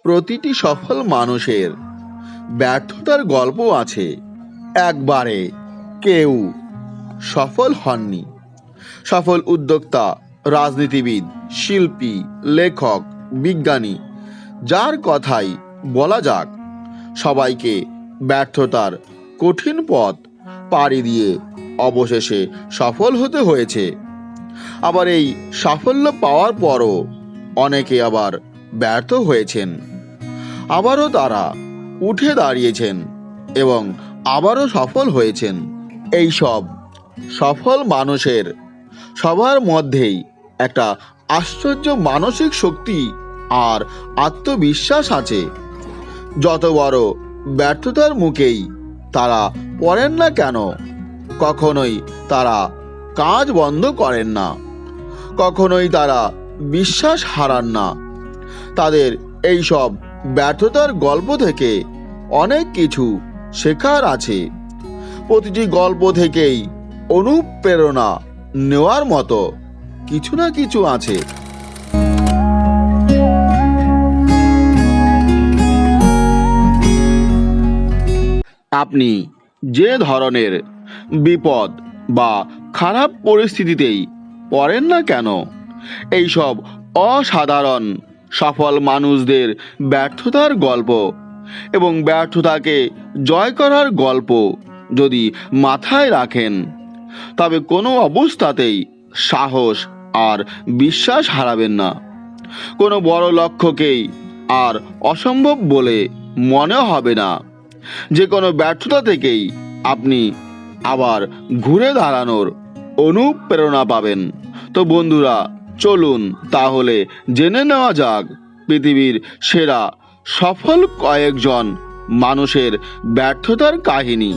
প্রতিটি সফল মানুষের ব্যর্থতার গল্প আছে। একবারে কেউ সফল হননি। সফল উদ্যোক্তা, রাজনীতিবিদ, শিল্পী, লেখক, বিজ্ঞানী, যার কথাই বলা যাক, সবাইকে ব্যর্থতার কঠিন পথ পাড়ি দিয়ে অবশেষে সফল হতে হয়েছে। আবার এই সাফল্য পাওয়ার পরও অনেকে আবার ব্যর্থ হয়েছেন। আবারও তারা উঠে দাঁড়িয়েছেন এবং আবারও সফল হয়েছেন। এই সব সফল মানুষের সবার মধ্যেই একটা আশ্চর্য মানসিক শক্তি আর আত্মবিশ্বাস আছে। যত বড় ব্যর্থতার মুখেই তারা পড়েন না কেন, কখনোই তারা কাজ বন্ধ করেন না, কখনোই তারা বিশ্বাস হারান না। তাদের এই সব ব্যর্থতার গল্প থেকে অনেক কিছু শেখার আছে। প্রতিটি গল্প থেকেই অনুপ্রেরণা নেওয়ার মতো কিছু না কিছু আছে। আপনি যে ধরনের বিপদ বা খারাপ পরিস্থিতিতেই পড়েন না কেন, এইসব অসাধারণ সফল মানুষদের ব্যর্থতার গল্প এবং ব্যর্থতাকে জয় করার গল্প যদি মাথায় রাখেন, তবে কোনো অবস্থাতেই সাহস আর বিশ্বাস হারাবেন না। কোনো বড় লক্ষ্যকেই আর অসম্ভব বলে মনে হবে না। যে কোনো ব্যর্থতা থেকেই আপনি আবার ঘুরে দাঁড়ানোর অনুপ্রেরণা পাবেন। তো বন্ধুরা, চলুন তাহলে জেনে নেওয়া যাক পৃথিবীর সেরা সফল কয়েকজন মানুষের ব্যর্থতার কাহিনী।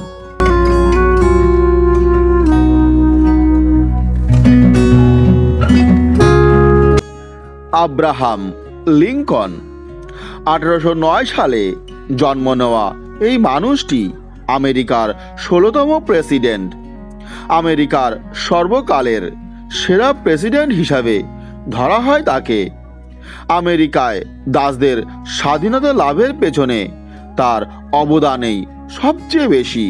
Abraham Lincoln. 1809 সালে জন্ম নেওয়া এই মানুষটি আমেরিকার 16তম প্রেসিডেন্ট। আমেরিকার সর্বকালের সেরা প্রেসিডেন্ট হিসাবে ধরা হয় তাকে। আমেরিকায় দাসদের স্বাধীনতা লাভের পেছনে তার অবদানই সবচেয়ে বেশি।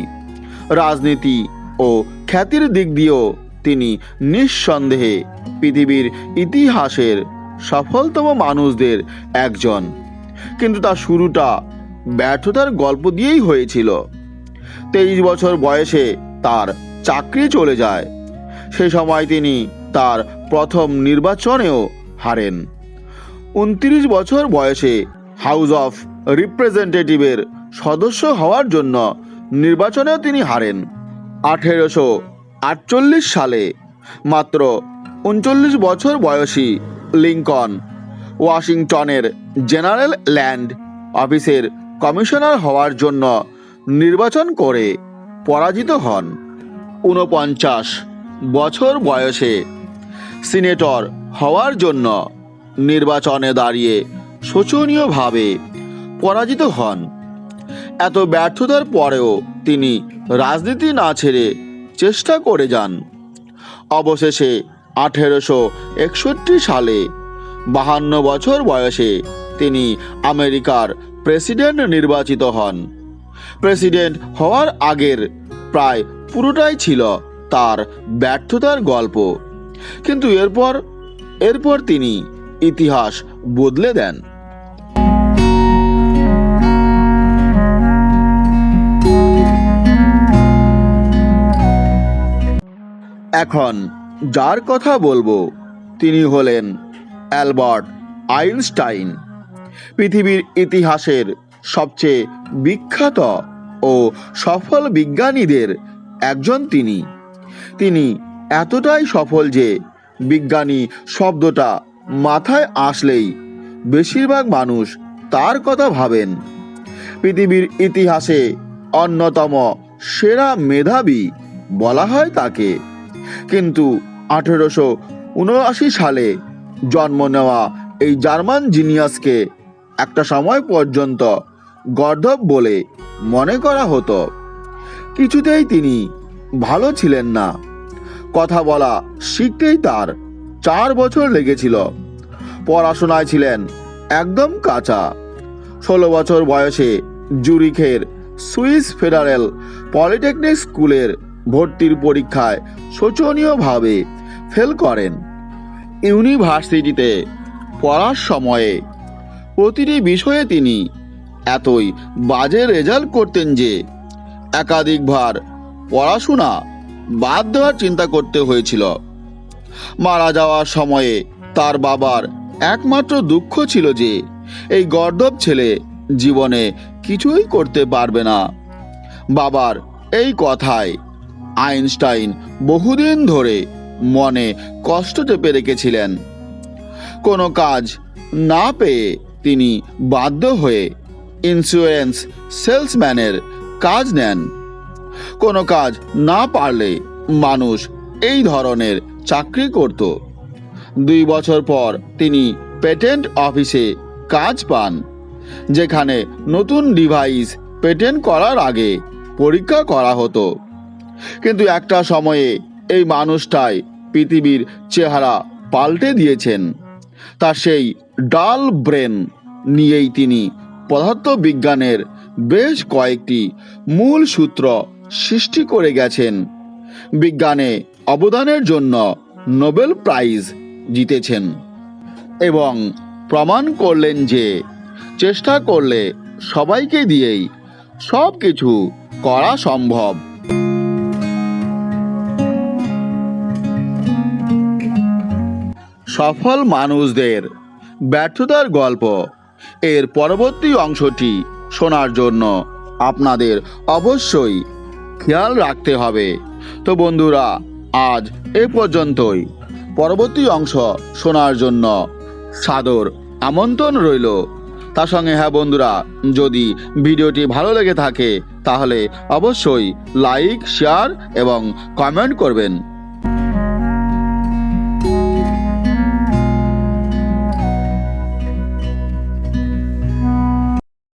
রাজনীতি ও খ্যাতির দিক দিয়েও তিনি নিঃসন্দেহে পৃথিবীর ইতিহাসের সফলতম মানুষদের একজন। কিন্তু তার শুরুটা ব্যর্থতার গল্প দিয়েই হয়েছিল। 23 বছর বয়সে তার চাকরি চলে যায়। সে সময় তিনি তার প্রথম নির্বাচনেও হারেন। 29 বছর বয়সে হাউস অফ রিপ্রেজেন্টেটিভের সদস্য হওয়ার জন্য নির্বাচনেও তিনি হারেন। 1848 সালে মাত্র 39 বছর বয়সী লিঙ্কন ওয়াশিংটনের জেনারেল ল্যান্ড অফিসের কমিশনার হওয়ার জন্য নির্বাচন করে পরাজিত হন। 49 বছর বয়সে সিনেটর হওয়ার জন্য নির্বাচনে দাঁড়িয়ে শোচনীয়ভাবে পরাজিত হন। এত ব্যর্থতার পরেও তিনি রাজনীতি না ছেড়ে চেষ্টা করে যান। অবশেষে 1861 সালে 52 বছর বয়সে তিনি আমেরিকার প্রেসিডেন্ট নির্বাচিত হন। প্রেসিডেন্ট হওয়ার আগের প্রায় পুরোটাই ছিল তার ব্যর্থতার গল্প, কিন্তু এরপর তিনি ইতিহাস বদলে দেন। এখন যার কথা বলবো তিনি হলেন অ্যালবার্ট আইনস্টাইন। পৃথিবীর ইতিহাসের সবচেয়ে বিখ্যাত ও সফল বিজ্ঞানীদের একজন তিনি এতটাই সফল যে বিজ্ঞানী শব্দটা মাথায় আসলেই বেশিরভাগ মানুষ তার কথা ভাবেন। পৃথিবীর ইতিহাসে অন্যতম সেরা মেধাবী বলা হয় তাকে। কিন্তু 1879 সালে জন্ম নেওয়া এই জার্মান জিনিয়াসকে একটা সময় পর্যন্ত গর্দভ বলে মনে করা হতো। কিছুতেই তিনি ভালো ছিলেন না। কথা বলা শিখতেই তার 4 বছর লেগেছিল। পড়াশোনায় ছিলেন একদম কাঁচা। 16 বছর বয়সে জুরিখের সুইস ফেডারেল পলিটেকনিক স্কুলের ভর্তির পরীক্ষায় শোচনীয়ভাবে ফেল করেন। ইউনিভার্সিটিতে পড়ার সময়ে প্রতিটি বিষয়ে তিনি এতই বাজে রেজাল্ট করতেন যে একাধিকবার পড়াশোনা বাদ দেওয়ার চিন্তা করতে হয়েছিল। মারা যাওয়ার সময়ে তার বাবার একমাত্র দুঃখ ছিল যে এই গর্দভ ছেলে জীবনে কিছুই করতে পারবে না। বাবার এই কথায় আইনস্টাইন বহুদিন ধরে মনে কষ্ট চেপে রেখেছিলেন। কোনো কাজ না পেয়ে তিনি বাধ্য হয়ে ইন্স্যুরেন্স সেলসম্যানের কাজ নেন। কোনো কাজ না পারলে মানুষ এই ধরনের চাকরি করত। 2 বছর পর তিনি পেটেন্ট অফিসে কাজ পান, যেখানে নতুন ডিভাইস পেটেন্ট করার আগে পরীক্ষা করা হতো। কিন্তু একটা সময়ে এই মানুষটাই পৃথিবীর চেহারা পাল্টে দিয়েছেন। তার সেই ডাল ব্রেন নিয়েই তিনি পদার্থবিজ্ঞানের বেশ কয়েকটি মূল সূত্র সৃষ্টি করে গেছেন। বিজ্ঞানে অবদানের জন্য নোবেল প্রাইজ জিতেছেন এবং প্রমাণ করলেন যে চেষ্টা করলে সবাইকে দিয়েই সব কিছু করা সম্ভব। সফল মানুষদের ব্যর্থতার গল্প এর পরবর্তী অংশটি শোনার জন্য আপনাদের অবশ্যই খেয়াল রাখতে হবে। তো বন্ধুরা, আজ এ পর্যন্তই। পরবর্তী অংশ শোনার জন্য সাদর আমন্ত্রণ রইল। তার সঙ্গে হ্যাঁ বন্ধুরা, যদি ভিডিওটি ভালো লেগে থাকে তাহলে অবশ্যই লাইক, শেয়ার এবং কমেন্ট করবেন।